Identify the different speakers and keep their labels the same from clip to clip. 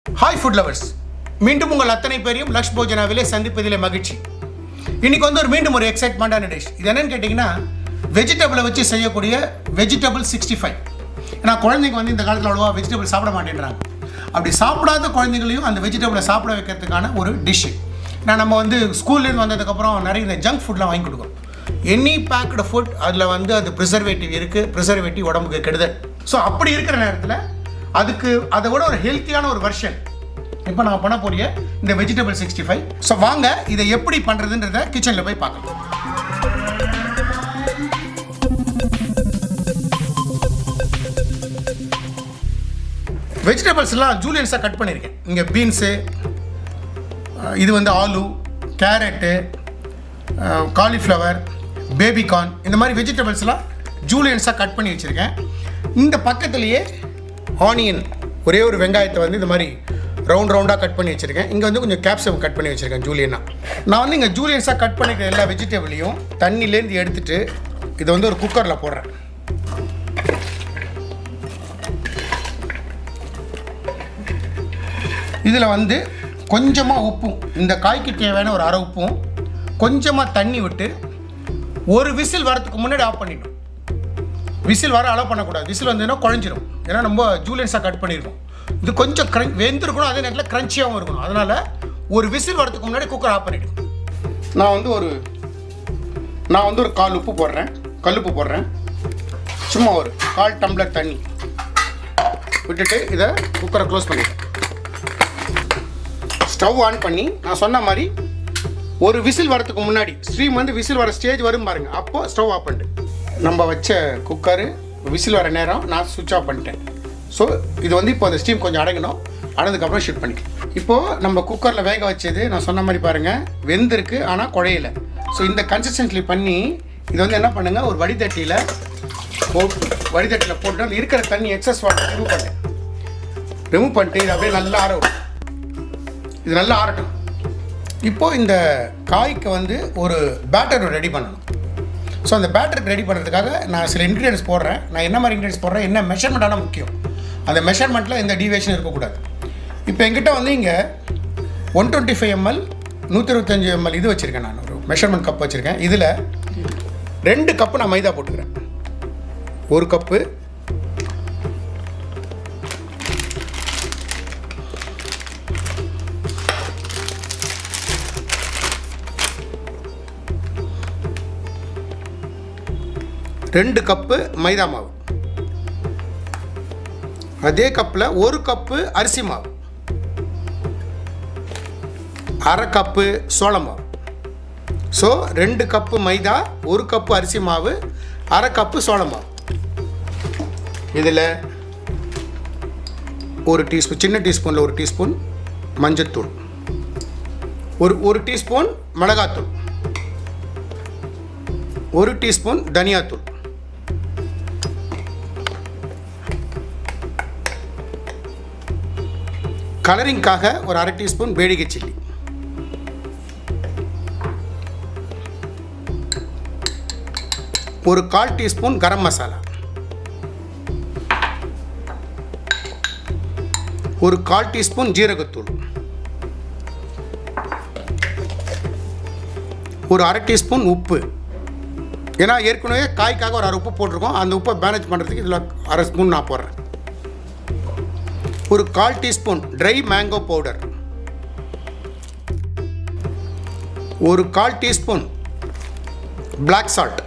Speaker 1: Hi food lovers. மீண்டும் உங்கள் அத்தனை பேரையும் லக்ஷ் போஜனாவிலே சந்திப்பதிலே மகிழ்ச்சி. இன்னைக்கு வந்து மீண்டும் ஒரு எக்ஸைட்மெண்டான டிஷ். இது என்னன்னு கேட்டிங்கன்னா வெஜிடபிளை வச்சு செய்யக்கூடிய வெஜிடபிள் 65. ஏன்னா குழந்தைங்க வந்து இந்த காலத்தில் அவ்வளோவா வெஜிடபிள் சாப்பிட மாட்டேன்றாங்க. அப்படி சாப்பிடாத குழந்தைகளையும் அந்த வெஜிடபிளை சாப்பிட வைக்கிறதுக்கான ஒரு டிஷ்ஷு. நம்ம வந்து ஸ்கூல்லேருந்து வந்ததுக்கப்புறம் நிறைய இந்த ஜங்க் ஃபுட்லாம் வாங்கி கொடுக்குறோம். எனி பேக்டு ஃபுட் அதில் வந்து அது ப்ரிசர்வேட்டிவ் இருக்குது. ப்ரிசர்வேட்டிவ் உடம்புக்கு கெடுதல். ஸோ அப்படி இருக்கிற நேரத்தில் அதுக்கு அதை விட ஒரு ஹெல்த்தியான ஒரு வெர்ஷன் இப்போ நான் பண்ண போறிய இந்த வெஜிடபிள் 65. ஸோ வாங்க இதை எப்படி பண்ணுறதுன்றத கிச்சனில் போய் பார்க்கலாம். வெஜிடபிள்ஸ்லாம் ஜூலியன்ஸாக கட் பண்ணியிருக்கேன். இங்கே பீன்ஸு, இது வந்து ஆலு, கேரட்டு, காலிஃப்ளவர், பேபிகார்ன், இந்த மாதிரி வெஜிடபிள்ஸ்லாம் ஜூலியன்ஸாக கட் பண்ணி வச்சுருக்கேன். இந்த பக்கத்துலேயே ஆனியன், ஒரே ஒரு வெங்காயத்தை வந்து இந்த மாதிரி ரவுண்டாக கட் பண்ணி வச்சுருக்கேன். இங்கே வந்து கொஞ்சம் கேப்சிகம் கட் பண்ணி வச்சுருக்கேன் ஜூலியனாக. நான் வந்து இங்கே ஜூலியன்ஸாக கட் பண்ணிக்கிற எல்லா வெஜிடபிளையும் தண்ணியிலேருந்து எடுத்துகிட்டு இதை வந்து ஒரு குக்கரில் போடுறேன். இதில் வந்து கொஞ்சமாக உப்பும், இந்த காய்க்கு தேவையான ஒரு அரை உப்பும், கொஞ்சமாக தண்ணி விட்டு ஒரு விசில் வரத்துக்கு முன்னாடி ஆஃப் பண்ணிடணும். விசில் வர அலோவ் பண்ணக்கூடாது. விசில் வந்ததுன்னா குழஞ்சிரும். ஏன்னா நம்ம ஜூலியன்ஸாக கட் பண்ணியிருக்கோம். இது கொஞ்சம் வெந்திருக்கணும், அதே நேரத்தில் க்ரன்ச்சியாகவும் இருக்கணும். அதனால் ஒரு விசில் வரதுக்கு முன்னாடி குக்கர் ஆஃப் பண்ணிவிடும். நான் வந்து ஒரு கால் உப்பு போடுறேன், கல்லுப்பு போடுறேன். சும்மா ஒரு 1/4 டம்ளர் தண்ணி விட்டுட்டு இதை குக்கரை க்ளோஸ் பண்ணிடுறேன். ஸ்டவ் ஆன் பண்ணி நான் சொன்ன மாதிரி ஒரு விசில் வரதுக்கு முன்னாடி, ஸ்ட்ரீம் வந்து விசில் வர ஸ்டேஜ் வரும் பாருங்கள், அப்போது ஸ்டவ் ஆஃப் பண்ணிட்டு நம்ம வச்ச குக்கரு விசில் வர நேரம் நான் சுவிட்ச் ஆஃப் பண்ணிட்டேன். ஸோ இது வந்து இப்போ அந்த ஸ்டீம் கொஞ்சம் அடங்கணும். அடங்குதுக்கப்புறம் ஷூட் பண்ணிக்கலாம். இப்போது நம்ம குக்கரில் வேக வச்சது நான் சொன்ன மாதிரி பாருங்கள் வெந்திருக்கு, ஆனால் குழையில. ஸோ இந்த கன்சிஸ்டன்சி பண்ணி இது வந்து என்ன பண்ணுங்கள், ஒரு வடிதட்டியில் போட்டு அந்த இருக்கிற தண்ணி எக்ஸஸ் வாட்டர் ரிமூவ் பண்ணிட்டு இது அப்படியே நல்லா இது நல்லா ஆறட்டும். இப்போது இந்த காய்க்கு வந்து ஒரு பேட்டர் ரெடி பண்ணணும். ஸோ அந்த பேட்டருக்கு ரெடி பண்ணுறதுக்காக நான் சில இன்க்ரீடியன்ஸ் போடுறேன். நான் என்ன மாதிரி இன்க்ரீடியன்ஸ் போடுறேன், என்ன மெஷர்மெண்ட்டான முக்கியம், அந்த மெஷர்மெண்ட்டில் எந்த டீவியேஷன் இருக்கக்கூடாது. இப்போ என்கிட்ட வந்து இங்கே 125 ml 125 ml இது வச்சுருக்கேன். நான் ஒரு மெஷர்மெண்ட் கப் வச்சுருக்கேன். இதில் 2 கப்பு நான் மைதா போட்டுக்கிறேன். 1 கப்பு, ரெண்டு கப்பு மைதா மாவு, அதே கப்பில் 1 கப்பு அரிசி மாவு, 1/2 கப்பு சோள மாவு. ஸோ 2 கப்பு மைதா, 1 கப்பு அரிசி மாவு, 1/2 கப்பு சோள மாவு. இதில் ஒரு டீஸ்பூன், சின்ன டீஸ்பூனில் 1 டீஸ்பூன் மஞ்சத்தூள், ஒரு டீஸ்பூன் மிளகாத்தூள், 1 டீஸ்பூன் தனியாத்தூள், கலரிங்காக ஒரு 1/2 டீஸ்பூன் பேடிகை சில்லி, ஒரு 1/4 டீஸ்பூன் கரம் மசாலா, ஒரு 1/4 டீஸ்பூன் ஜீரகத்தூள், ஒரு 1/2 டீஸ்பூன் உப்பு. ஏன்னா ஏற்கனவே காய்க்காக ஒரு 1/2 உப்பு போட்டிருக்கோம். அந்த உப்பை மேனேஜ் பண்ணுறதுக்கு இதில் 1/2 ஸ்பூன் நான் போடுறேன். ஒரு 1/4 டீஸ்பூன் ட்ரை மேங்கோ பவுடர், ஒரு 1/4 டீஸ்பூன் பிளாக் சால்ட்,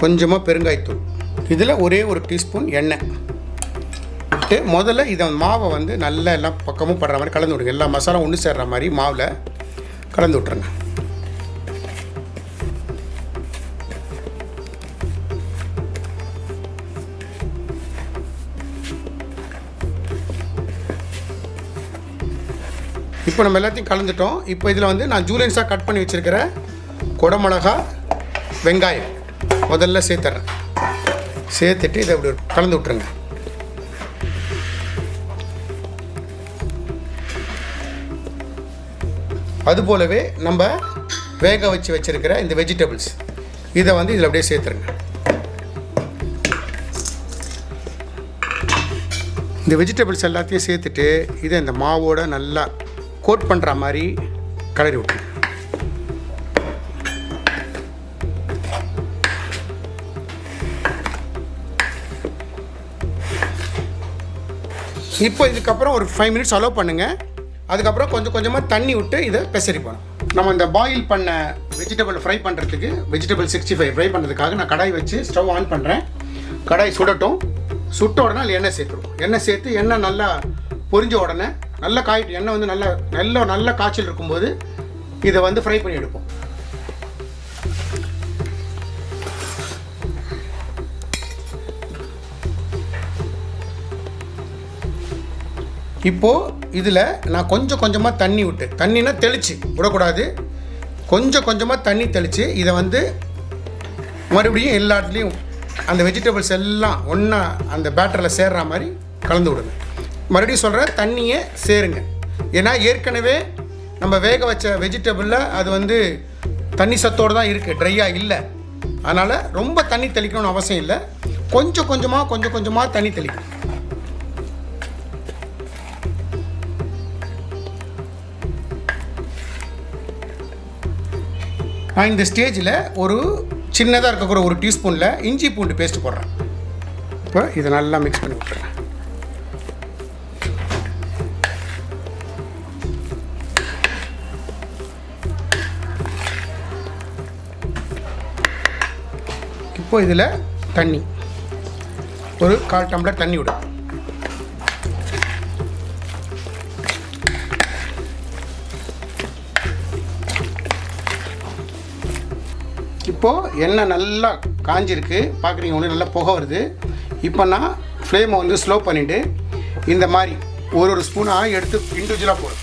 Speaker 1: கொஞ்சமாக பெருங்காயத்தூள். இதில் ஒரே 1 டீஸ்பூன் எண்ணெய் விட்டு முதல்ல இதை மாவை வந்து நல்லா எல்லாம் பக்கமும் படுற மாதிரி கலந்து விடுங்க. எல்லா மசாலா ஒன்று சேர்ற மாதிரி மாவில் கலந்து விட்ருங்க. இப்போ நம்ம எல்லாத்தையும் கலந்துட்டோம். இப்போ இதில் வந்து நான் ஜூலியன்ஸாக கட் பண்ணி வச்சுருக்கிற குடமிளகா, வெங்காயம் முதல்ல சேர்த்துறேன். சேர்த்துட்டு இதை இப்படி கலந்து விட்ருங்க. அதுபோலவே நம்ம வேக வச்சிருக்கிற இந்த வெஜிடபிள்ஸ் இதை வந்து இதில் அப்படியே சேர்த்துருங்க. இந்த வெஜிடபிள்ஸ் எல்லாத்தையும் சேர்த்துட்டு இதை இந்த மாவோட நல்லா கோட் பண்ணுற மாதிரி கலரி விட்டுருங்க. இப்போ இதுக்கப்புறம் ஒரு 5 மினிட்ஸ் அலோவ் பண்ணுங்கள். அதுக்கப்புறம் கொஞ்சம் கொஞ்சமாக தண்ணி விட்டு இதை பெசரி போகணும். நம்ம இந்த பாயில் பண்ண வெஜிடபிள் ஃப்ரை பண்ணுறதுக்கு வெஜிடபிள் 65 ஃப்ரை பண்ணுறதுக்காக நான் கடாய் வச்சு ஸ்டவ் ஆன் பண்ணுறேன். கடாய் சுடட்டும். சுட்ட உடனே அதில் எண்ணெய் சேர்த்துருவோம். எண்ணெய் சேர்த்து எண்ணெய் நல்லா பொரிஞ்ச உடனே நல்லா காய்ட்டு எண்ணெய் வந்து நல்ல காய்ச்சல் இருக்கும்போது இதை வந்து ஃப்ரை பண்ணி எடுப்போம். இப்போது இதில் நான் கொஞ்சம் கொஞ்சமாக தண்ணி விட்டு, தண்ணினா தெளித்து விடக்கூடாது, கொஞ்சம் கொஞ்சமாக தண்ணி தெளித்து இதை வந்து மறுபடியும் எல்லா இடத்துலையும் அந்த வெஜிடபிள்ஸ் எல்லாம் ஒன்றா அந்த பேட்டரில் சேர்ற மாதிரி கலந்து விடுங்க. மறுபடியும் சொல்கிறேன், தண்ணியே சேருங்க. ஏன்னா ஏற்கனவே நம்ம வேக வச்ச வெஜிடபிளில் அது வந்து தண்ணி சத்தோடு தான் இருக்குது, ட்ரையாக இல்லை. அதனால் ரொம்ப தண்ணி தெளிக்கணும்னு அவசியம் இல்லை. கொஞ்சம் கொஞ்சமாக தண்ணி தெளிக்கணும். நான் இந்த ஸ்டேஜில் ஒரு சின்னதாக இருக்கக்கூட ஒரு டீஸ்பூனில் இஞ்சி பூண்டு பேஸ்ட் போடுறேன். இப்போ இதை நல்லா மிக்ஸ் பண்ணி விட்டுறேன். இப்போ இதில் தண்ணி ஒரு 1/4 டம்ளர் தண்ணி விடும். இப்போது எண்ணெய் நல்லா காஞ்சிருக்கு, பார்க்குறீங்க, ஒன்று நல்லா புகை வருது. இப்போ நான் ஃப்ளேமை வந்து ஸ்லோ பண்ணிவிட்டு இந்த மாதிரி ஒரு ஸ்பூனாக எடுத்து இண்டிவிஜுவலாக போடும்.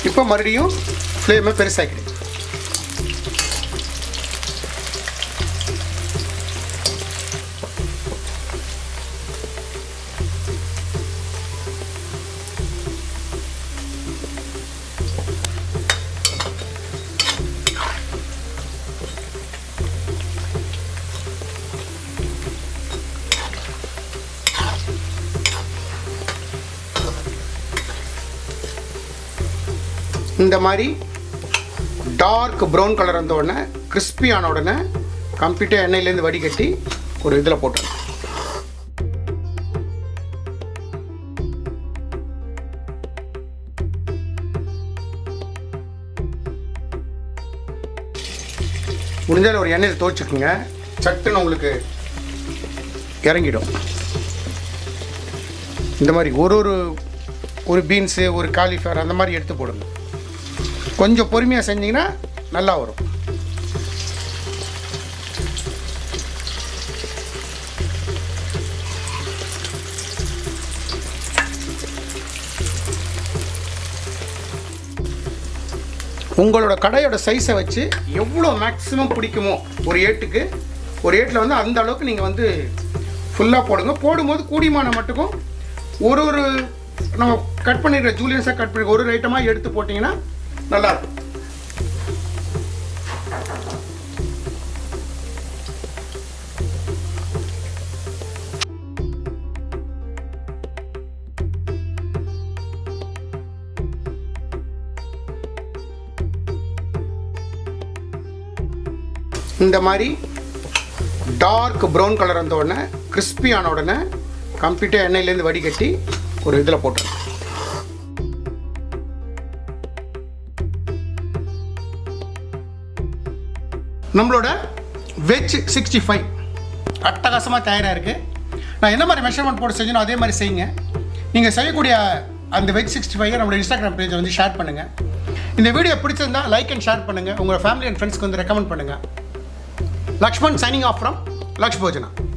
Speaker 1: இப்போ மறுபடியும் ஃப்ளேமை பெருசாக்கிடுங்க. இந்த மாதிரி டார்க் ப்ரௌன் கலர் வந்த உடனே, கிறிஸ்பி ஆன உடனே கம்ப்ளீட்டாக எண்ணெயிலேருந்து வடிகட்டி ஒரு இதில் போட்டுருங்க. முடிஞ்சால் ஒரு எண்ணெயில் துவைச்சிக்குங்க, சட்டுன்னு உங்களுக்கு இறங்கிடும். இந்த மாதிரி ஒரு பீன்ஸு, ஒரு காலிஃப்ளவர் அந்த மாதிரி எடுத்து போடுங்க. கொஞ்சம் பொறுமையாக செஞ்சிங்கன்னா நல்லா வரும். உங்களோட கடையோட சைஸை வச்சு எவ்வளோ மேக்ஸிமம் பிடிக்குமோ ஒரு ஏட்டில் வந்து அந்த அளவுக்கு நீங்கள் வந்து ஃபுல்லாக போடுங்க. போடும்போது கூடிமான மட்டுக்கும் ஒரு நம்ம கட் பண்ணிடுற ஜூலியன்ஸாக கட் பண்ணி ஒரு ஐட்டமாக எடுத்து போட்டிங்கன்னா நல்லாயிருக்கும். இந்த மாதிரி டார்க் ப்ரௌன் கலர் வந்த உடனே, கிறிஸ்பி ஆன உடனே கம்ப்ளீட்டாக எண்ணெயிலேருந்து வடிகட்டி ஒரு இதில் போட்டுருங்க. நம்மளோட வெஜ் 65 அட்டகாசமாக தயாராக இருக்குது. நான் என்ன மாதிரி மெஷர்மெண்ட் போட்டு செஞ்சனோ அதே மாதிரி செய்யுங்க. நீங்கள் செய்யக்கூடிய அந்த வெஜ் 65 நம்மளோட இன்ஸ்டாகிராம் பேஜை வந்து ஷேர் பண்ணுங்கள். இந்த வீடியோ பிடிச்சிருந்தா லைக் அண்ட் ஷேர் பண்ணுங்கள். உங்கள் ஃபேமிலி அண்ட் ஃப்ரெண்ட்ஸ்க்கு வந்து ரெக்கமெண்ட் பண்ணுங்கள். Lakshman signing off from Laksh Yojana.